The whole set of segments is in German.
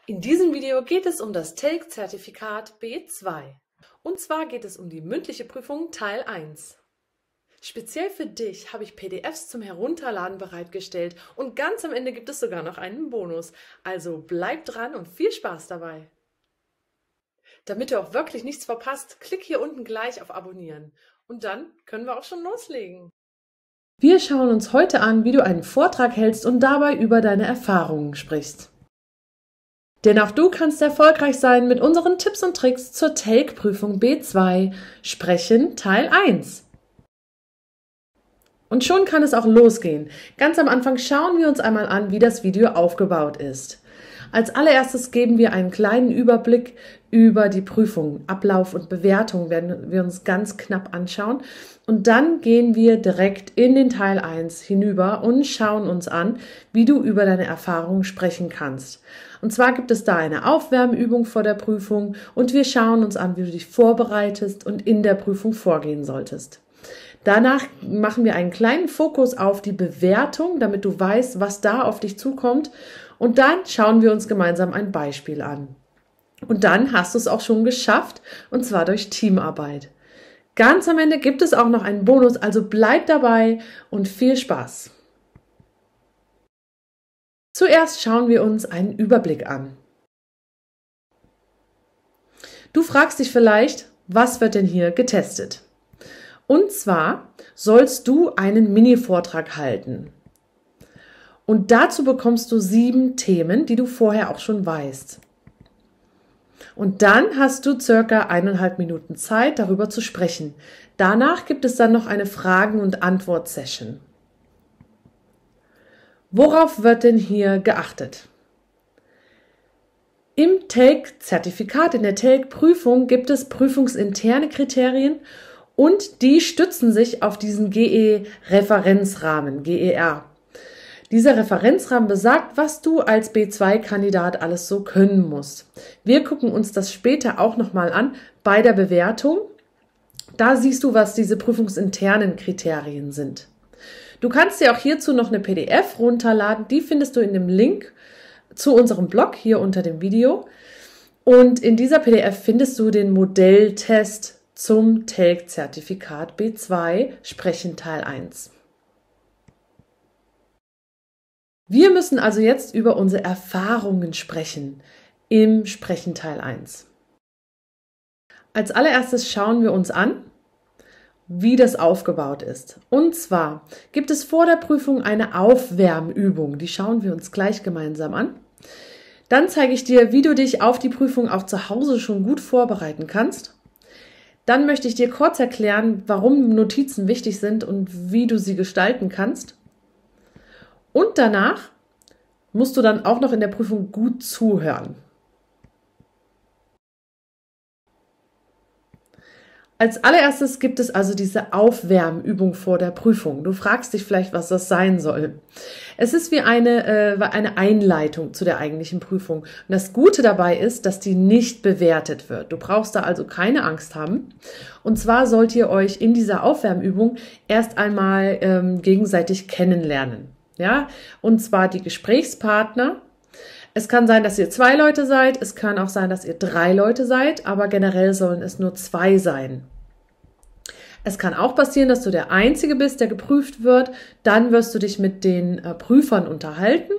In diesem Video geht es um das TELC-Zertifikat B2. Und zwar geht es um die mündliche Prüfung Teil 1. Speziell für dich habe ich PDFs zum Herunterladen bereitgestellt und ganz am Ende gibt es sogar noch einen Bonus. Also bleib dran und viel Spaß dabei! Damit du auch wirklich nichts verpasst, klick hier unten gleich auf Abonnieren. Und dann können wir auch schon loslegen. Wir schauen uns heute an, wie du einen Vortrag hältst und dabei über deine Erfahrungen sprichst. Denn auch du kannst erfolgreich sein mit unseren Tipps und Tricks zur TELC-Prüfung B2 Sprechen Teil 1. Und schon kann es auch losgehen. Ganz am Anfang schauen wir uns einmal an, wie das Video aufgebaut ist. Als allererstes geben wir einen kleinen Überblick über die Prüfung. Ablauf und Bewertung werden wir uns ganz knapp anschauen. Und dann gehen wir direkt in den Teil 1 hinüber und schauen uns an, wie du über deine Erfahrungen sprechen kannst. Und zwar gibt es da eine Aufwärmübung vor der Prüfung und wir schauen uns an, wie du dich vorbereitest und in der Prüfung vorgehen solltest. Danach machen wir einen kleinen Fokus auf die Bewertung, damit du weißt, was da auf dich zukommt. Und dann schauen wir uns gemeinsam ein Beispiel an. Und dann hast du es auch schon geschafft, und zwar durch Teamarbeit. Ganz am Ende gibt es auch noch einen Bonus, also bleib dabei und viel Spaß. Zuerst schauen wir uns einen Überblick an. Du fragst dich vielleicht, was wird denn hier getestet? Und zwar sollst du einen Mini-Vortrag halten. Und dazu bekommst du 7 Themen, die du vorher auch schon weißt. Und dann hast du circa 1,5 Minuten Zeit, darüber zu sprechen. Danach gibt es dann noch eine Fragen- und Antwort-Session. Worauf wird denn hier geachtet? Im TELC-Zertifikat, in der TELC-Prüfung gibt es prüfungsinterne Kriterien und die stützen sich auf diesen GE-Referenzrahmen, GER. Dieser Referenzrahmen besagt, was du als B2-Kandidat alles so können musst. Wir gucken uns das später auch nochmal an bei der Bewertung. Da siehst du, was diese prüfungsinternen Kriterien sind. Du kannst dir auch hierzu noch eine PDF runterladen. Die findest du in dem Link zu unserem Blog hier unter dem Video. Und in dieser PDF findest du den Modelltest zum TELC-Zertifikat B2 Sprechen Teil 1. Wir müssen also jetzt über unsere Erfahrungen sprechen im Sprechen Teil 1. Als allererstes schauen wir uns an, wie das aufgebaut ist. Und zwar gibt es vor der Prüfung eine Aufwärmübung, die schauen wir uns gleich gemeinsam an. Dann zeige ich dir, wie du dich auf die Prüfung auch zu Hause schon gut vorbereiten kannst. Dann möchte ich dir kurz erklären, warum Notizen wichtig sind und wie du sie gestalten kannst. Und danach musst du dann auch noch in der Prüfung gut zuhören. Als allererstes gibt es also diese Aufwärmübung vor der Prüfung. Du fragst dich vielleicht, was das sein soll. Es ist wie eine Einleitung zu der eigentlichen Prüfung. Und das Gute dabei ist, dass die nicht bewertet wird. Du brauchst da also keine Angst haben. Und zwar sollt ihr euch in dieser Aufwärmübung erst einmal gegenseitig kennenlernen. Ja, und zwar die Gesprächspartner. Es kann sein, dass ihr 2 Leute seid, es kann auch sein, dass ihr 3 Leute seid, aber generell sollen es nur 2 sein. Es kann auch passieren, dass du der Einzige bist, der geprüft wird, dann wirst du dich mit den Prüfern unterhalten.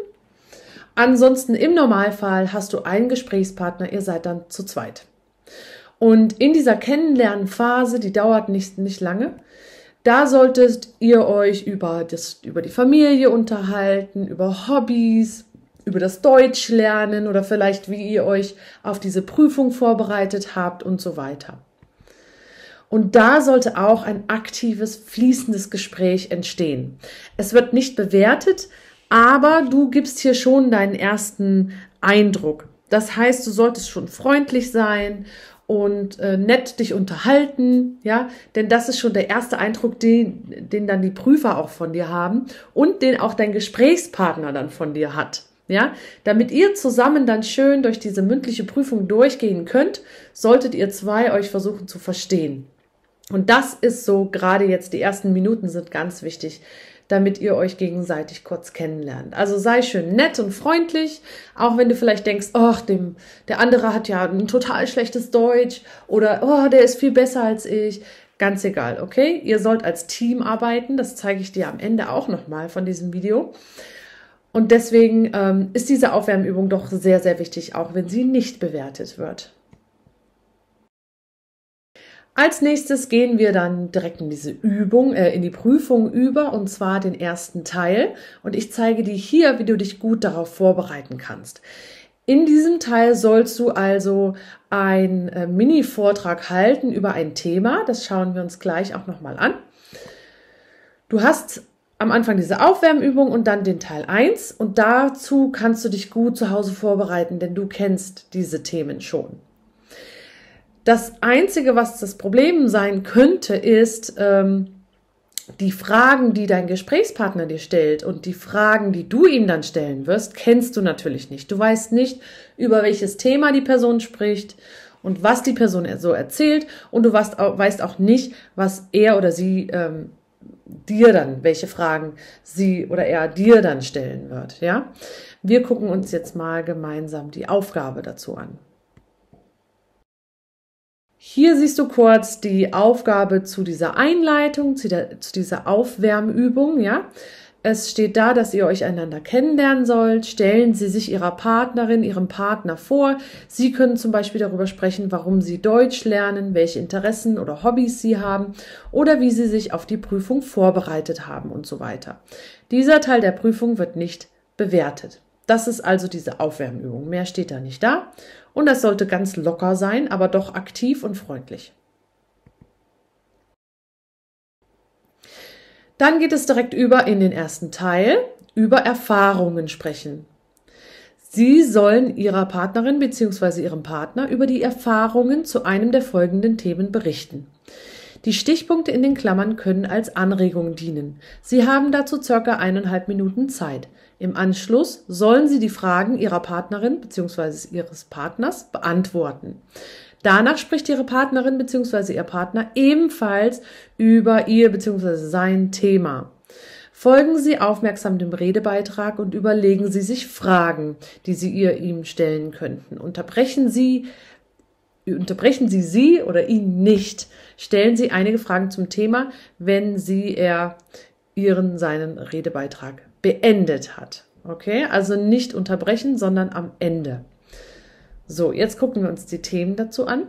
Ansonsten im Normalfall hast du einen Gesprächspartner, ihr seid dann zu zweit. Und in dieser Kennenlernphase, die dauert nicht lange, da solltet ihr euch über die Familie unterhalten, über Hobbys, über das Deutsch lernen oder vielleicht wie ihr euch auf diese Prüfung vorbereitet habt und so weiter. Und da sollte auch ein aktives, fließendes Gespräch entstehen. Es wird nicht bewertet, aber du gibst hier schon deinen ersten Eindruck. Das heißt, du solltest schon freundlich sein und nett dich unterhalten, ja, denn das ist schon der erste Eindruck, den dann die Prüfer auch von dir haben und den auch dein Gesprächspartner dann von dir hat. Ja, damit ihr zusammen dann schön durch diese mündliche Prüfung durchgehen könnt, solltet ihr 2 euch versuchen zu verstehen. Und das ist so, gerade jetzt die ersten Minuten sind ganz wichtig, damit ihr euch gegenseitig kurz kennenlernt. Also sei schön nett und freundlich, auch wenn du vielleicht denkst, ach, der andere hat ja ein total schlechtes Deutsch oder oh, der ist viel besser als ich. Ganz egal, okay? Ihr sollt als Team arbeiten, das zeige ich dir am Ende auch nochmal von diesem Video. Und deswegen ist diese Aufwärmübung doch sehr, sehr wichtig, auch wenn sie nicht bewertet wird. Als nächstes gehen wir dann direkt in diese Übung, in die Prüfung über, und zwar den ersten Teil. Und ich zeige dir hier, wie du dich gut darauf vorbereiten kannst. In diesem Teil sollst du also einen Mini-Vortrag halten über ein Thema. Das schauen wir uns gleich auch nochmal an. Du hast am Anfang diese Aufwärmübung und dann den Teil 1. Und dazu kannst du dich gut zu Hause vorbereiten, denn du kennst diese Themen schon. Das Einzige, was das Problem sein könnte, ist die Fragen, die dein Gesprächspartner dir stellt und die Fragen, die du ihm dann stellen wirst, kennst du natürlich nicht. Du weißt nicht, über welches Thema die Person spricht und was die Person so erzählt, und du weißt auch nicht, was er oder sie welche Fragen sie oder er dir dann stellen wird. Ja? Wir gucken uns jetzt mal gemeinsam die Aufgabe dazu an. Hier siehst du kurz die Aufgabe zu dieser Einleitung, zu dieser Aufwärmübung. Ja? Es steht da, dass ihr euch einander kennenlernen sollt. Stellen Sie sich Ihrer Partnerin, Ihrem Partner vor. Sie können zum Beispiel darüber sprechen, warum Sie Deutsch lernen, welche Interessen oder Hobbys Sie haben oder wie Sie sich auf die Prüfung vorbereitet haben und so weiter. Dieser Teil der Prüfung wird nicht bewertet. Das ist also diese Aufwärmübung. Mehr steht da nicht da. Und das sollte ganz locker sein, aber doch aktiv und freundlich. Dann geht es direkt über in den ersten Teil, über Erfahrungen sprechen. Sie sollen Ihrer Partnerin bzw. Ihrem Partner über die Erfahrungen zu einem der folgenden Themen berichten. Die Stichpunkte in den Klammern können als Anregung dienen. Sie haben dazu ca. 1,5 Minuten Zeit. Im Anschluss sollen Sie die Fragen Ihrer Partnerin bzw. Ihres Partners beantworten. Danach spricht Ihre Partnerin bzw. Ihr Partner ebenfalls über ihr bzw. sein Thema. Folgen Sie aufmerksam dem Redebeitrag und überlegen Sie sich Fragen, die Sie ihm stellen könnten. Unterbrechen Sie sie oder ihn nicht. Stellen Sie einige Fragen zum Thema, wenn seinen Redebeitrag beendet hat. Okay, also nicht unterbrechen, sondern am Ende. So, jetzt gucken wir uns die Themen dazu an.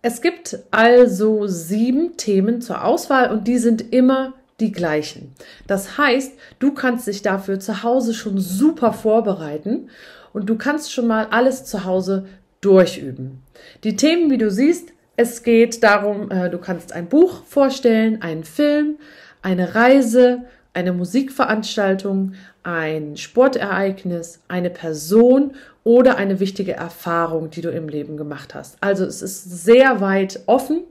Es gibt also 7 Themen zur Auswahl und die sind immer die gleichen. Das heißt, du kannst dich dafür zu Hause schon super vorbereiten und du kannst schon mal alles zu Hause durchüben. Die Themen, wie du siehst, es geht darum, du kannst ein Buch vorstellen, einen Film, eine Reise, eine Musikveranstaltung, ein Sportereignis, eine Person oder eine wichtige Erfahrung, die du im Leben gemacht hast. Also es ist sehr weit offen,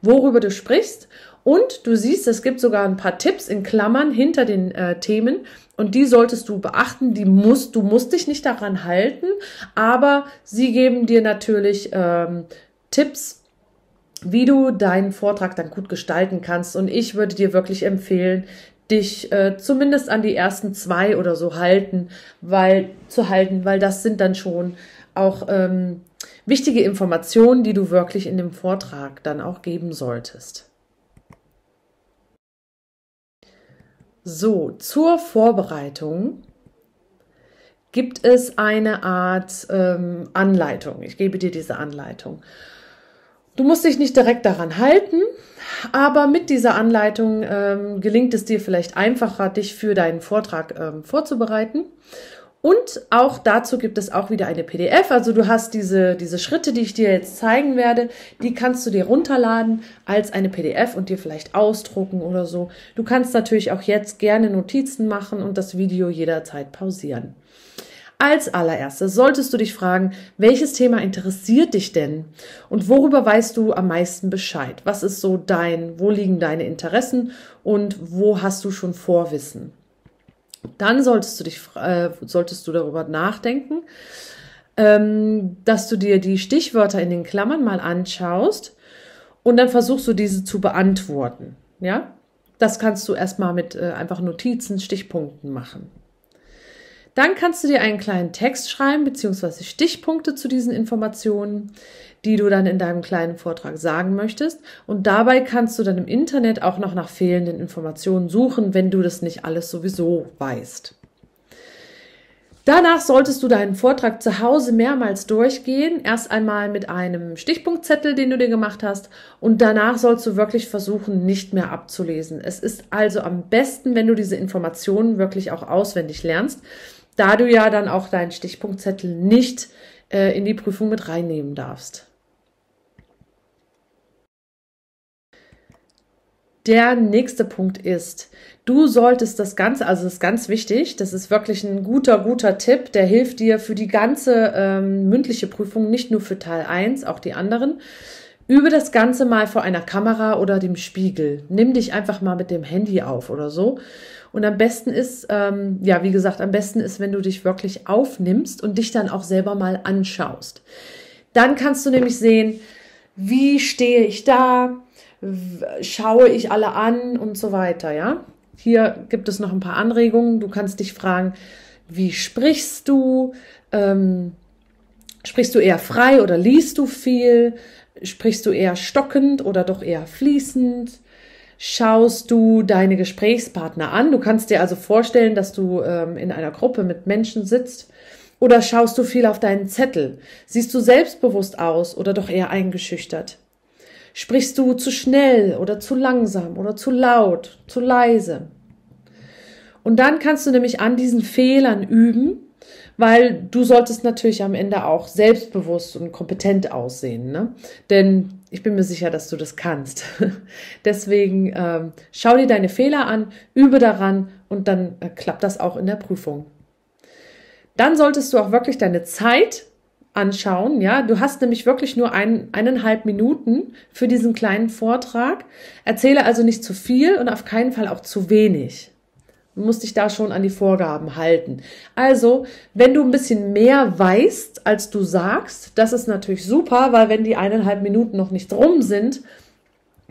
worüber du sprichst. Und du siehst, es gibt sogar ein paar Tipps in Klammern hinter den Themen und die solltest du beachten. Du musst dich nicht daran halten, aber sie geben dir natürlich Tipps, wie du deinen Vortrag dann gut gestalten kannst. Und ich würde dir wirklich empfehlen, dich zumindest an die ersten 2 oder so halten, weil das sind dann schon auch wichtige Informationen, die du wirklich in dem Vortrag dann auch geben solltest. So, zur Vorbereitung gibt es eine Art Anleitung. Ich gebe dir diese Anleitung. Du musst dich nicht direkt daran halten, aber mit dieser Anleitung gelingt es dir vielleicht einfacher, dich für deinen Vortrag vorzubereiten. Und auch dazu gibt es auch wieder eine PDF. Also du hast diese Schritte, die ich dir jetzt zeigen werde, die kannst du dir runterladen als eine PDF und dir vielleicht ausdrucken oder so. Du kannst natürlich auch jetzt gerne Notizen machen und das Video jederzeit pausieren. Als allererstes solltest du dich fragen, welches Thema interessiert dich denn und worüber weißt du am meisten Bescheid? Was ist so wo liegen deine Interessen und wo hast du schon Vorwissen? Dann solltest du darüber nachdenken, dass du dir die Stichwörter in den Klammern mal anschaust und dann versuchst du diese zu beantworten. Ja, das kannst du erstmal mit einfach Notizen, Stichpunkten machen. Dann kannst du dir einen kleinen Text schreiben, beziehungsweise Stichpunkte zu diesen Informationen, die du dann in deinem kleinen Vortrag sagen möchtest. Und dabei kannst du dann im Internet auch noch nach fehlenden Informationen suchen, wenn du das nicht alles sowieso weißt. Danach solltest du deinen Vortrag zu Hause mehrmals durchgehen. Erst einmal mit einem Stichpunktzettel, den du dir gemacht hast. Und danach sollst du wirklich versuchen, nicht mehr abzulesen. Es ist also am besten, wenn du diese Informationen wirklich auch auswendig lernst, da du ja dann auch deinen Stichpunktzettel nicht in die Prüfung mit reinnehmen darfst. Der nächste Punkt ist, du solltest das Ganze, also das ist ganz wichtig, das ist wirklich ein guter Tipp, der hilft dir für die ganze mündliche Prüfung, nicht nur für Teil 1, auch die anderen. Übe das Ganze mal vor einer Kamera oder dem Spiegel. Nimm dich einfach mal mit dem Handy auf oder so. Und am besten ist, wie gesagt, am besten ist, wenn du dich wirklich aufnimmst und dich dann auch selber mal anschaust. Dann kannst du nämlich sehen, wie stehe ich da, schaue ich alle an und so weiter, ja. Hier gibt es noch ein paar Anregungen. Du kannst dich fragen, wie sprichst du? Sprichst du eher frei oder liest du viel? Sprichst du eher stockend oder doch eher fließend? Schaust du deine Gesprächspartner an? Du kannst dir also vorstellen, dass du in einer Gruppe mit Menschen sitzt. Oder schaust du viel auf deinen Zettel? Siehst du selbstbewusst aus oder doch eher eingeschüchtert? Sprichst du zu schnell oder zu langsam oder zu laut, zu leise? Und dann kannst du nämlich an diesen Fehlern üben, weil du solltest natürlich am Ende auch selbstbewusst und kompetent aussehen, ne? Denn ich bin mir sicher, dass du das kannst. Deswegen schau dir deine Fehler an, übe daran und dann klappt das auch in der Prüfung. Dann solltest du auch wirklich deine Zeit anschauen, ja, du hast nämlich wirklich nur 1,5 Minuten für diesen kleinen Vortrag. Erzähle also nicht zu viel und auf keinen Fall auch zu wenig. Du musst dich da schon an die Vorgaben halten. Also, wenn du ein bisschen mehr weißt, als du sagst, das ist natürlich super, weil wenn die 1,5 Minuten noch nicht rum sind,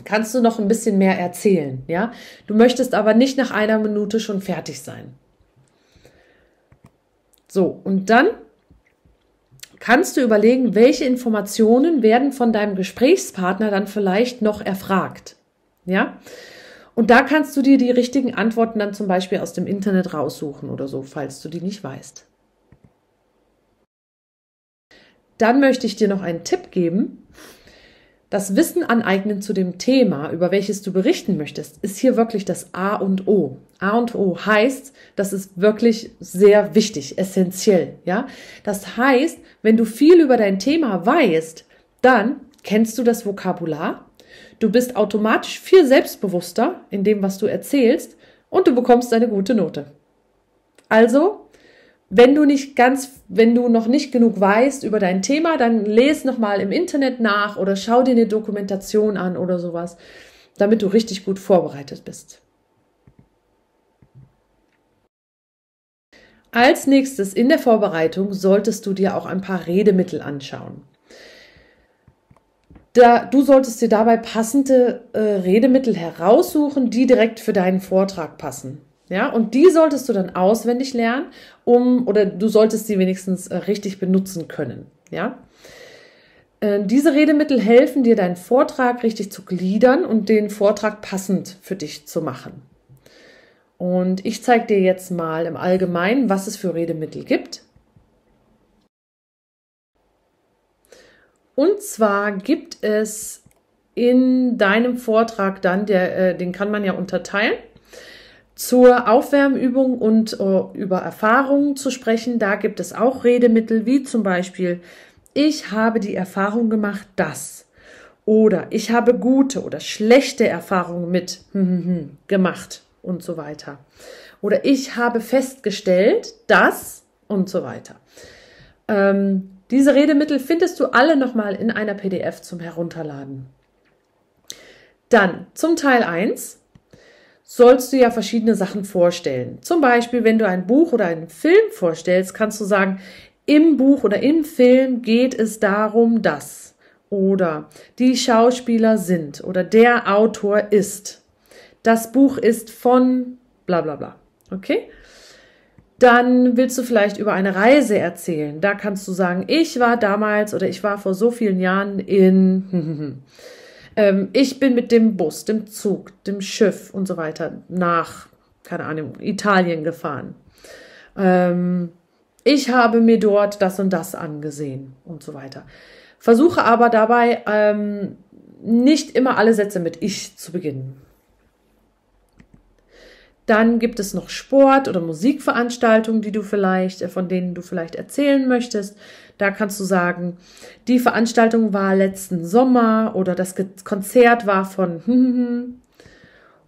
kannst du noch ein bisschen mehr erzählen, ja. Du möchtest aber nicht nach 1 Minute schon fertig sein. So, und dann kannst du überlegen, welche Informationen werden von deinem Gesprächspartner dann vielleicht noch erfragt. Ja? Und da kannst du dir die richtigen Antworten dann zum Beispiel aus dem Internet raussuchen oder so, falls du die nicht weißt. Dann möchte ich dir noch einen Tipp geben. Das Wissen aneignen zu dem Thema, über welches du berichten möchtest, ist hier wirklich das A und O. A und O heißt, das ist wirklich sehr wichtig, essentiell, ja. Das heißt, wenn du viel über dein Thema weißt, dann kennst du das Vokabular, du bist automatisch viel selbstbewusster in dem, was du erzählst und du bekommst eine gute Note. Also, wenn du noch nicht genug weißt über dein Thema, dann lese nochmal im Internet nach oder schau dir eine Dokumentation an oder sowas, damit du richtig gut vorbereitet bist. Als nächstes in der Vorbereitung solltest du dir auch ein paar Redemittel anschauen. Du solltest dir dabei passende Redemittel heraussuchen, die direkt für deinen Vortrag passen. Ja, und die solltest du dann auswendig lernen, oder du solltest sie wenigstens richtig benutzen können. Ja, diese Redemittel helfen dir, deinen Vortrag richtig zu gliedern und den Vortrag passend für dich zu machen. Und ich zeige dir jetzt mal im Allgemeinen, was es für Redemittel gibt. Und zwar gibt es in deinem Vortrag dann, den kann man ja unterteilen, zur Aufwärmübung und über Erfahrungen zu sprechen. Da gibt es auch Redemittel, wie zum Beispiel, ich habe die Erfahrung gemacht, dass, oder ich habe gute oder schlechte Erfahrungen mit gemacht und so weiter. Oder ich habe festgestellt, dass und so weiter. Diese Redemittel findest du alle nochmal in einer PDF zum Herunterladen. Dann zum Teil 1 sollst du ja verschiedene Sachen vorstellen. Zum Beispiel, wenn du ein Buch oder einen Film vorstellst, kannst du sagen, im Buch oder im Film geht es darum, dass. oder die Schauspieler sind oder der Autor ist. Das Buch ist von bla bla bla. Okay? Dann willst du vielleicht über eine Reise erzählen. Da kannst du sagen, ich war damals oder ich war vor so vielen Jahren in, ich bin mit dem Bus, dem Zug, dem Schiff und so weiter nach, keine Ahnung, Italien gefahren. Ich habe mir dort das und das angesehen und so weiter. Versuche aber dabei nicht immer alle Sätze mit ich zu beginnen. Dann gibt es noch Sport- oder Musikveranstaltungen, von denen du vielleicht erzählen möchtest. Da kannst du sagen, die Veranstaltung war letzten Sommer oder das Konzert war von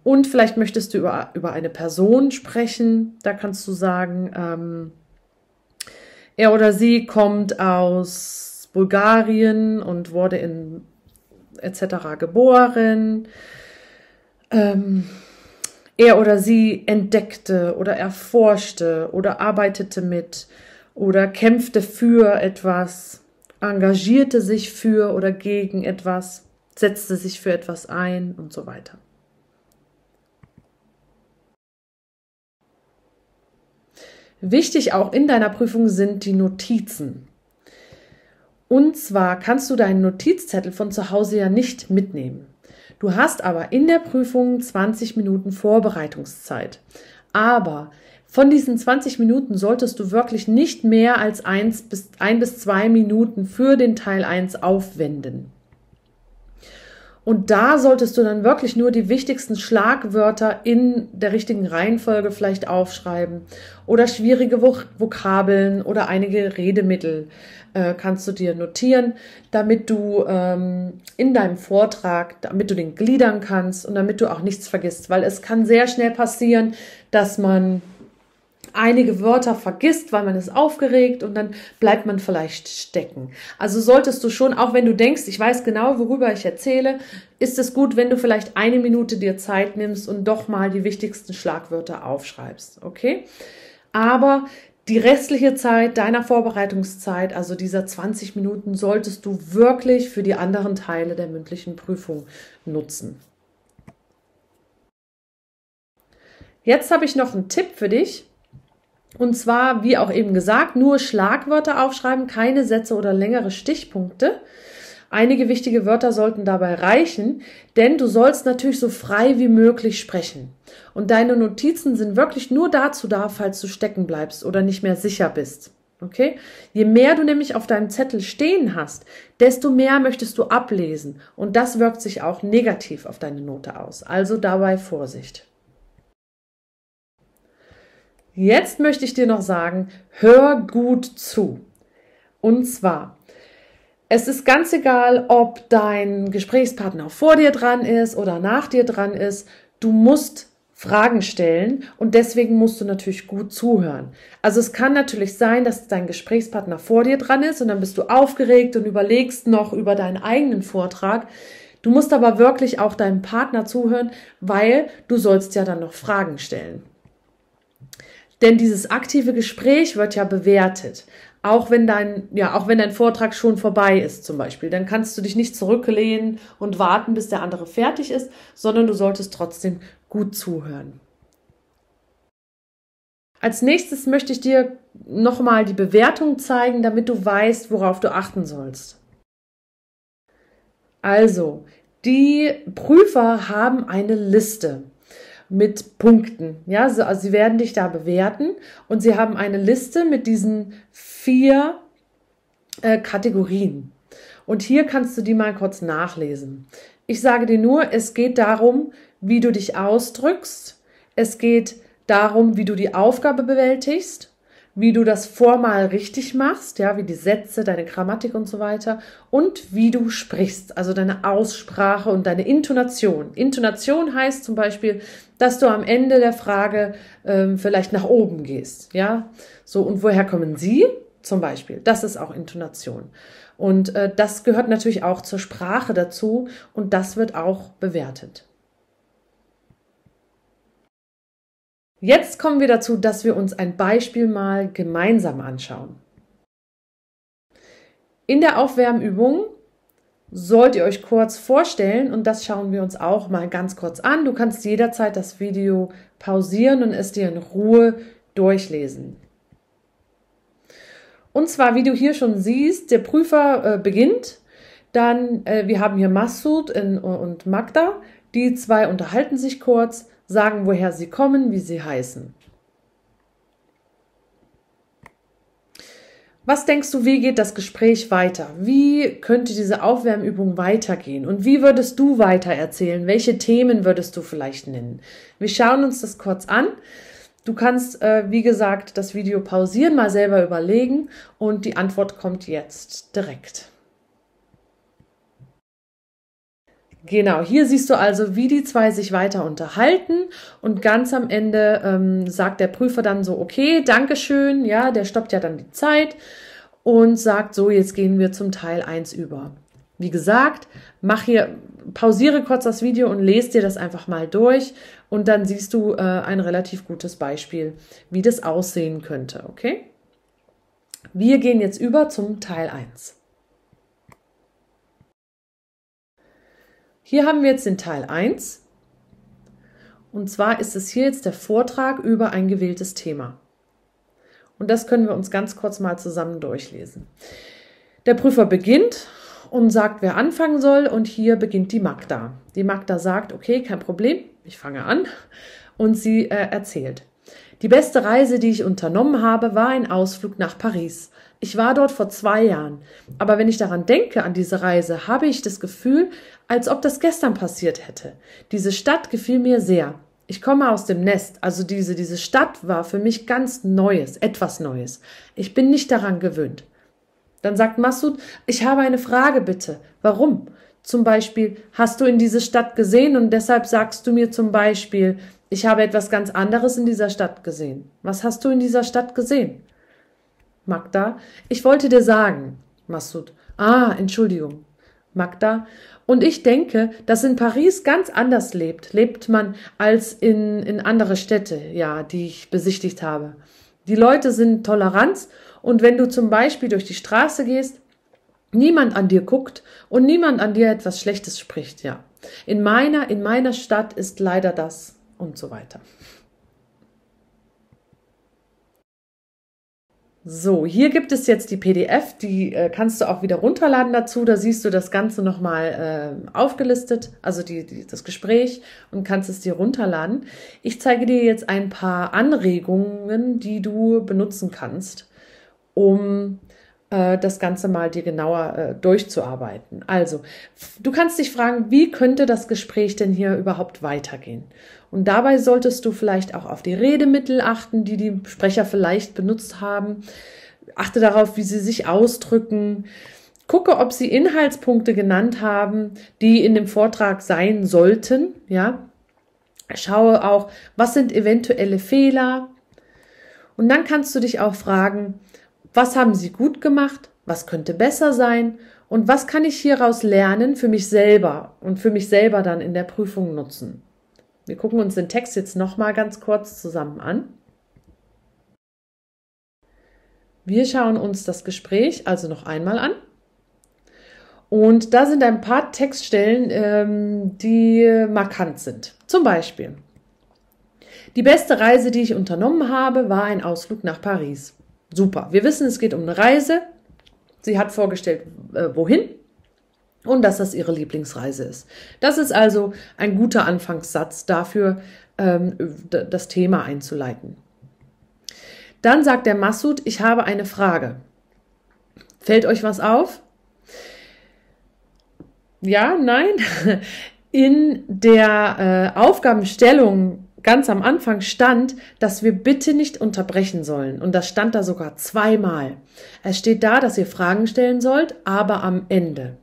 und vielleicht möchtest du über eine Person sprechen. Da kannst du sagen, er oder sie kommt aus Bulgarien und wurde in etc. geboren. Er oder sie entdeckte oder erforschte oder arbeitete mit oder kämpfte für etwas, engagierte sich für oder gegen etwas, setzte sich für etwas ein und so weiter. Wichtig auch in deiner Prüfung sind die Notizen. Und zwar kannst du deinen Notizzettel von zu Hause ja nicht mitnehmen. Du hast aber in der Prüfung 20 Minuten Vorbereitungszeit. Aber von diesen 20 Minuten solltest du wirklich nicht mehr als 1 bis 2 Minuten für den Teil 1 aufwenden. Und da solltest du dann wirklich nur die wichtigsten Schlagwörter in der richtigen Reihenfolge vielleicht aufschreiben oder schwierige Vokabeln oder einige Redemittel kannst du dir notieren, damit du in deinem Vortrag, damit du den gliedern kannst und damit du auch nichts vergisst, weil es kann sehr schnell passieren, dass man einige Wörter vergisst, weil man ist aufgeregt und dann bleibt man vielleicht stecken. Also solltest du schon, auch wenn du denkst, ich weiß genau, worüber ich erzähle, ist es gut, wenn du vielleicht 1 Minute dir Zeit nimmst und doch mal die wichtigsten Schlagwörter aufschreibst, okay? Aber die restliche Zeit deiner Vorbereitungszeit, also dieser 20 Minuten, solltest du wirklich für die anderen Teile der mündlichen Prüfung nutzen. Jetzt habe ich noch einen Tipp für dich. Und zwar, wie auch eben gesagt, nur Schlagwörter aufschreiben, keine Sätze oder längere Stichpunkte. Einige wichtige Wörter sollten dabei reichen, denn du sollst natürlich so frei wie möglich sprechen. Und deine Notizen sind wirklich nur dazu da, falls du stecken bleibst oder nicht mehr sicher bist. Okay? Je mehr du nämlich auf deinem Zettel stehen hast, desto mehr möchtest du ablesen. Und das wirkt sich auch negativ auf deine Note aus. Also dabei Vorsicht. Jetzt möchte ich dir noch sagen, hör gut zu. Und zwar, es ist ganz egal, ob dein Gesprächspartner vor dir dran ist oder nach dir dran ist. Du musst Fragen stellen und deswegen musst du natürlich gut zuhören. Also es kann natürlich sein, dass dein Gesprächspartner vor dir dran ist und dann bist du aufgeregt und überlegst noch über deinen eigenen Vortrag. Du musst aber wirklich auch deinem Partner zuhören, weil du sollst ja dann noch Fragen stellen. Denn dieses aktive Gespräch wird ja bewertet. Auch wenn dein Vortrag schon vorbei ist zum Beispiel, dann kannst du dich nicht zurücklehnen und warten, bis der andere fertig ist, sondern du solltest trotzdem gut zuhören. Als nächstes möchte ich dir nochmal die Bewertung zeigen, damit du weißt, worauf du achten sollst. Also, die Prüfer haben eine Liste mit Punkten. Ja, also sie werden dich da bewerten und sie haben eine Liste mit diesen 4 Kategorien. Und hier kannst du die mal kurz nachlesen. Ich sage dir nur, es geht darum, wie du dich ausdrückst. Es geht darum, wie du die Aufgabe bewältigst, wie du das formal richtig machst, ja, wie die Sätze, deine Grammatik und so weiter und wie du sprichst, also deine Aussprache und deine Intonation. Intonation heißt zum Beispiel, dass du am Ende der Frage vielleicht nach oben gehst, ja, so und woher kommen Sie? Zum Beispiel, das ist auch Intonation und das gehört natürlich auch zur Sprache dazu und das wird auch bewertet. Jetzt kommen wir dazu, dass wir uns ein Beispiel mal gemeinsam anschauen. In der Aufwärmübung sollt ihr euch kurz vorstellen und das schauen wir uns auch mal ganz kurz an. Du kannst jederzeit das Video pausieren und es dir in Ruhe durchlesen. Und zwar, wie du hier schon siehst, der Prüfer beginnt, dann, wir haben hier Masud und Magda, die zwei unterhalten sich kurz, sagen, woher sie kommen, wie sie heißen. Was denkst du, wie geht das Gespräch weiter? Wie könnte diese Aufwärmübung weitergehen? Und wie würdest du weiter erzählen? Welche Themen würdest du vielleicht nennen? Wir schauen uns das kurz an. Du kannst, wie gesagt, das Video pausieren, mal selber überlegen und die Antwort kommt jetzt direkt. Genau, hier siehst du also, wie die zwei sich weiter unterhalten und ganz am Ende sagt der Prüfer dann so, okay, Dankeschön, ja, der stoppt ja dann die Zeit und sagt so, jetzt gehen wir zum Teil 1 über. Wie gesagt, pausiere kurz das Video und lese dir das einfach mal durch und dann siehst du ein relativ gutes Beispiel, wie das aussehen könnte, okay? Wir gehen jetzt über zum Teil 1. Hier haben wir jetzt den Teil 1 und zwar ist es hier jetzt der Vortrag über ein gewähltes Thema. Und das können wir uns ganz kurz mal zusammen durchlesen. Der Prüfer beginnt und sagt, wer anfangen soll und hier beginnt die Magda. Die Magda sagt, okay, kein Problem, ich fange an und sie erzählt. Die beste Reise, die ich unternommen habe, war ein Ausflug nach Paris. Ich war dort vor 2 Jahren, aber wenn ich daran denke, an diese Reise, habe ich das Gefühl, als ob das gestern passiert hätte. Diese Stadt gefiel mir sehr. Ich komme aus dem Nest, also diese Stadt war für mich ganz Neues, etwas Neues. Ich bin nicht daran gewöhnt. Dann sagt Masud, ich habe eine Frage bitte. Warum? Zum Beispiel, hast du in diese Stadt gesehen und deshalb sagst du mir zum Beispiel, ich habe etwas ganz anderes in dieser Stadt gesehen. Was hast du in dieser Stadt gesehen? Magda, ich wollte dir sagen. Masud, Entschuldigung. Magda, und ich denke, dass in Paris ganz anders lebt man als in andere Städte, ja, die ich besichtigt habe. Die Leute sind tolerant und wenn du zum Beispiel durch die Straße gehst, niemand an dir guckt und niemand an dir etwas Schlechtes spricht, ja. In meiner Stadt ist leider das und so weiter. So, hier gibt es jetzt die PDF, die kannst du auch wieder runterladen dazu. Da siehst du das Ganze nochmal aufgelistet, also das Gespräch und kannst es dir runterladen. Ich zeige dir jetzt ein paar Anregungen, die du benutzen kannst, um das Ganze mal dir genauer durchzuarbeiten. Also, du kannst dich fragen, wie könnte das Gespräch denn hier überhaupt weitergehen? Und dabei solltest du vielleicht auch auf die Redemittel achten, die die Sprecher vielleicht benutzt haben. Achte darauf, wie sie sich ausdrücken. Gucke, ob sie Inhaltspunkte genannt haben, die in dem Vortrag sein sollten. Ja, schaue auch, was sind eventuelle Fehler. Und dann kannst du dich auch fragen, was haben sie gut gemacht? Was könnte besser sein? Und was kann ich hieraus lernen für mich selber und für mich selber dann in der Prüfung nutzen? Wir gucken uns den Text jetzt nochmal ganz kurz zusammen an. Wir schauen uns das Gespräch also noch einmal an. Und da sind ein paar Textstellen, die markant sind. Zum Beispiel, die beste Reise, die ich unternommen habe, war ein Ausflug nach Paris. Super, wir wissen, es geht um eine Reise. Sie hat vorgestellt, wohin und dass das ihre Lieblingsreise ist. Das ist also ein guter Anfangssatz dafür, das Thema einzuleiten. Dann sagt der Masud, ich habe eine Frage. Fällt euch was auf? Ja, nein? In der Aufgabenstellung ganz am Anfang stand, dass wir bitte nicht unterbrechen sollen. Und das stand da sogar 2-mal. Es steht da, dass ihr Fragen stellen sollt, aber am Ende.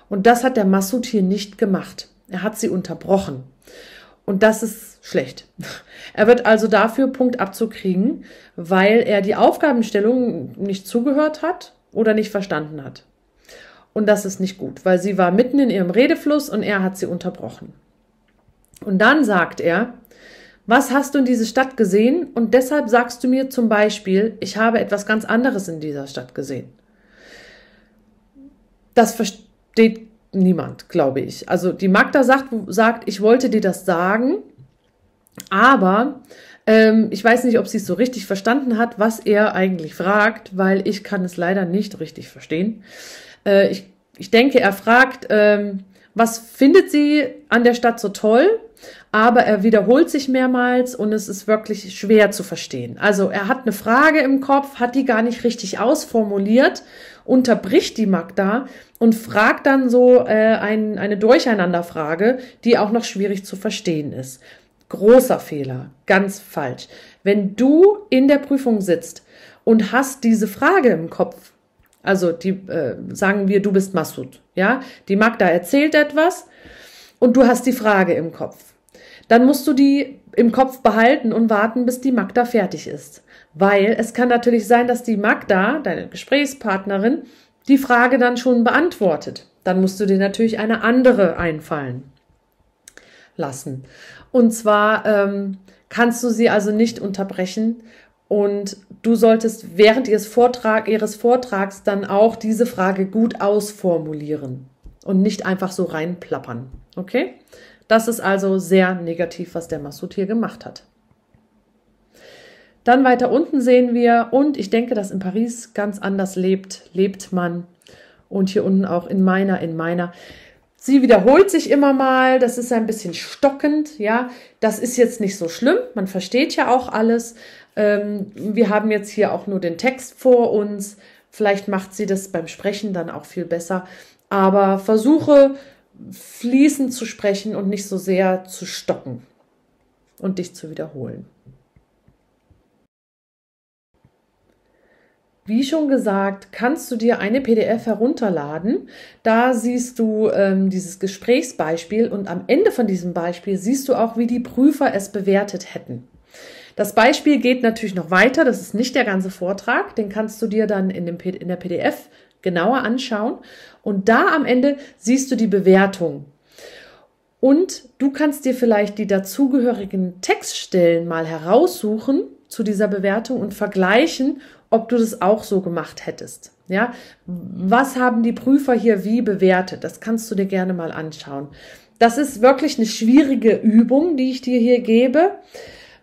Und das hat der Masud hier nicht gemacht. Er hat sie unterbrochen. Und das ist schlecht. Er wird also dafür Punktabzug kriegen, weil er die Aufgabenstellung nicht zugehört hat oder nicht verstanden hat. Und das ist nicht gut, weil sie war mitten in ihrem Redefluss und er hat sie unterbrochen. Und dann sagt er, was hast du in dieser Stadt gesehen? Und deshalb sagst du mir zum Beispiel, ich habe etwas ganz anderes in dieser Stadt gesehen. Das versteht Niemand, glaube ich. Also die Magda sagt, ich wollte dir das sagen, aber ich weiß nicht, ob sie es so richtig verstanden hat, was er eigentlich fragt, weil ich kann es leider nicht richtig verstehen. Ich denke, er fragt, was findet sie an der Stadt so toll? Aber er wiederholt sich mehrmals und es ist wirklich schwer zu verstehen. Also er hat eine Frage im Kopf, hat die gar nicht richtig ausformuliert, unterbricht die Magda und fragt dann so eine Durcheinanderfrage, die auch noch schwierig zu verstehen ist. Großer Fehler, ganz falsch. Wenn du in der Prüfung sitzt und hast diese Frage im Kopf, also sagen wir, du bist Masud, ja, die Magda erzählt etwas und du hast die Frage im Kopf. Dann musst du die im Kopf behalten und warten, bis die Magda fertig ist. Weil es kann natürlich sein, dass die Magda, deine Gesprächspartnerin, die Frage dann schon beantwortet. Dann musst du dir natürlich eine andere einfallen lassen. Und zwar kannst du sie also nicht unterbrechen und du solltest während ihres Vortrags dann auch diese Frage gut ausformulieren und nicht einfach so reinplappern. Okay? Das ist also sehr negativ, was der Masud hier gemacht hat. Dann weiter unten sehen wir, und ich denke, dass in Paris ganz anders lebt man. Und hier unten auch in meiner. Sie wiederholt sich immer mal, das ist ein bisschen stockend, ja. Das ist jetzt nicht so schlimm, man versteht ja auch alles. Wir haben jetzt hier auch nur den Text vor uns. Vielleicht macht sie das beim Sprechen dann auch viel besser. Aber versuche fließend zu sprechen und nicht so sehr zu stocken und dich zu wiederholen. Wie schon gesagt, kannst du dir eine PDF herunterladen. Da siehst du dieses Gesprächsbeispiel und am Ende von diesem Beispiel siehst du auch, wie die Prüfer es bewertet hätten. Das Beispiel geht natürlich noch weiter, das ist nicht der ganze Vortrag, den kannst du dir dann in der PDF genauer anschauen und da am Ende siehst du die Bewertung. Und du kannst dir vielleicht die dazugehörigen Textstellen mal heraussuchen zu dieser Bewertung und vergleichen, ob du das auch so gemacht hättest. Ja, was haben die Prüfer hier wie bewertet? Das kannst du dir gerne mal anschauen. Das ist wirklich eine schwierige Übung, die ich dir hier gebe.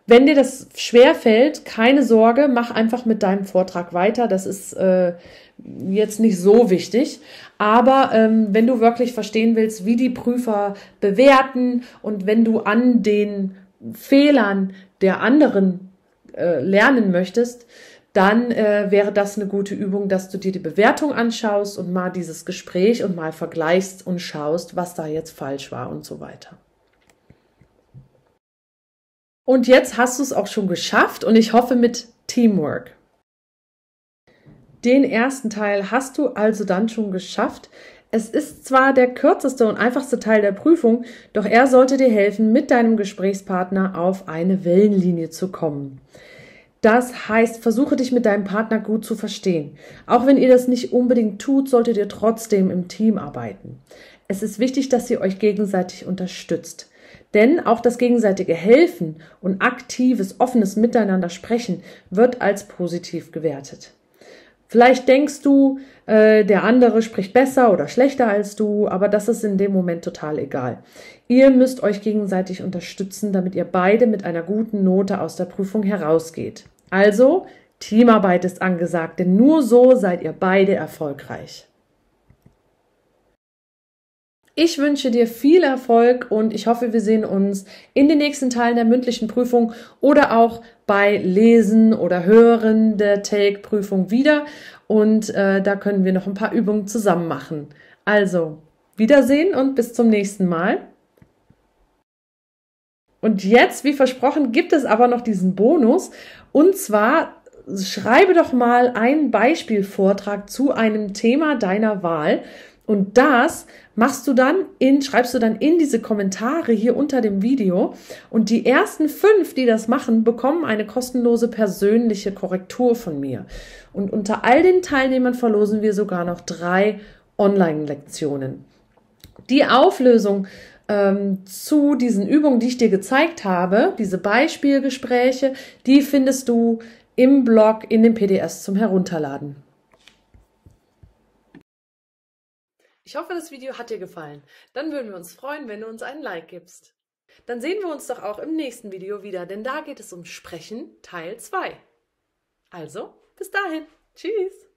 Wenn dir das schwerfällt, keine Sorge, mach einfach mit deinem Vortrag weiter. Das ist jetzt nicht so wichtig. Aber wenn du wirklich verstehen willst, wie die Prüfer bewerten und wenn du an den Fehlern der anderen lernen möchtest, dann wäre das eine gute Übung, dass du dir die Bewertung anschaust und mal dieses Gespräch und mal vergleichst und schaust, was da jetzt falsch war und so weiter. Und jetzt hast du es auch schon geschafft und ich hoffe mit Teamwork. Den ersten Teil hast du also dann schon geschafft. Es ist zwar der kürzeste und einfachste Teil der Prüfung, doch er sollte dir helfen, mit deinem Gesprächspartner auf eine Wellenlinie zu kommen. Das heißt, versuche dich mit deinem Partner gut zu verstehen. Auch wenn ihr das nicht unbedingt tut, solltet ihr trotzdem im Team arbeiten. Es ist wichtig, dass ihr euch gegenseitig unterstützt. Denn auch das gegenseitige Helfen und aktives, offenes Miteinander sprechen wird als positiv gewertet. Vielleicht denkst du, der andere spricht besser oder schlechter als du, aber das ist in dem Moment total egal. Ihr müsst euch gegenseitig unterstützen, damit ihr beide mit einer guten Note aus der Prüfung herausgeht. Also, Teamarbeit ist angesagt, denn nur so seid ihr beide erfolgreich. Ich wünsche dir viel Erfolg und ich hoffe, wir sehen uns in den nächsten Teilen der mündlichen Prüfung oder auch bei Lesen oder Hören der Take-Prüfung wieder. Und da können wir noch ein paar Übungen zusammen machen. Also, Wiedersehen und bis zum nächsten Mal. Und jetzt, wie versprochen, gibt es aber noch diesen Bonus. Und zwar schreibe doch mal einen Beispielvortrag zu einem Thema deiner Wahl. Und das schreibst du dann in diese Kommentare hier unter dem Video. Und die ersten 5, die das machen, bekommen eine kostenlose persönliche Korrektur von mir. Und unter all den Teilnehmern verlosen wir sogar noch 3 Online-Lektionen. Die Auflösung zu diesen Übungen, die ich dir gezeigt habe, diese Beispielgespräche, die findest du im Blog in den PDFs zum Herunterladen. Ich hoffe, das Video hat dir gefallen. Dann würden wir uns freuen, wenn du uns einen Like gibst. Dann sehen wir uns doch auch im nächsten Video wieder, denn da geht es um Sprechen Teil 2. Also, bis dahin. Tschüss.